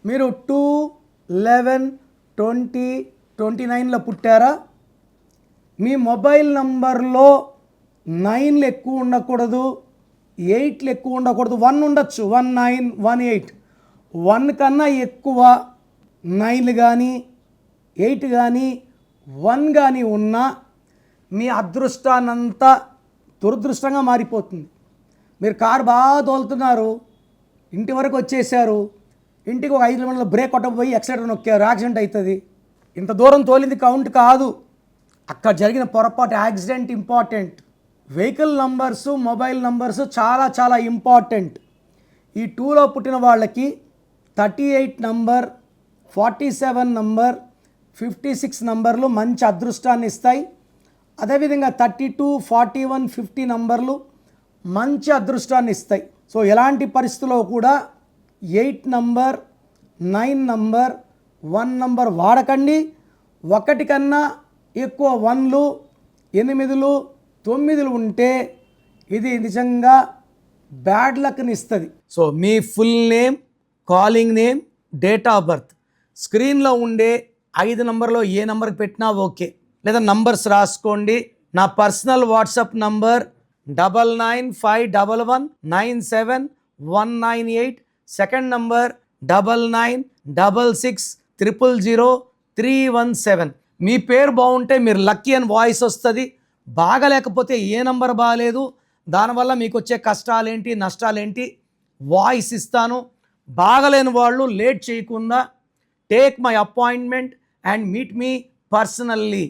మీరు 2/11/2029లో పుట్టారా? మీ మొబైల్ నంబర్లో 9లు ఎక్కువ ఉండకూడదు, 8లు ఎక్కువ ఉండకూడదు. 1 ఉండొచ్చు, 19, 18. 1 కన్నా ఎక్కువ 9లు కానీ 8 కానీ 1 కానీ ఉన్నా మీ అదృష్టాన్నంతా దురదృష్టంగా మారిపోతుంది. మీరు కారు బాగా తోలుతున్నారు, ఇంటి వరకు వచ్చేసారు, ఇంటికి ఒక 5 కిలోమీటర్ల బ్రేక్ కొట్టకపోయి ఎక్సలేటర్ నొక్కారు, యాక్సిడెంట్ అవుతుంది. ఇంత దూరం తోలింది కౌంట్ కాదు, అక్కడ జరిగిన పొరపాటు accident important. Vehicle numbers, mobile numbers చాలా చాలా ఇంపార్టెంట్. ఈ 2లో పుట్టిన వాళ్ళకి 38 నంబర్, 47 నంబర్, 56 నంబర్లు మంచి అదృష్టాన్ని ఇస్తాయి. అదేవిధంగా 32, 41, 50 నంబర్లు మంచి అదృష్టాన్ని ఇస్తాయి. సో ఎలాంటి పరిస్థితుల్లో కూడా 8 నంబర్, 9 నంబర్, 1 నంబర్ వాడకండి. 1 కన్నా ఎక్కువ 1లు, 8లు, 9లు ఉంటే ఇది నిజంగా బ్యాడ్ లక్ని ఇస్తుంది. So me full name, calling name, date of birth స్క్రీన్లో ఉండే 5 నంబర్లో ఏ నంబర్కి పెట్టినా ఓకే, లేదా నంబర్స్ రాసుకోండి. నా personal WhatsApp number 9951197198, second number 9966000317. మీ పేరు బాగుంటే మీరు లక్కీ అని వాయిస్ వస్తుంది. బాగలేకపోతే ఏ నంబర్ బాగాలేదు, దానివల్ల మీకు వచ్చే కష్టాలేంటి నష్టాలేంటి వాయిస్ ఇస్తాను. బాగలేని వాళ్ళు లేట్ చేయకుండా take my appointment and meet me personally.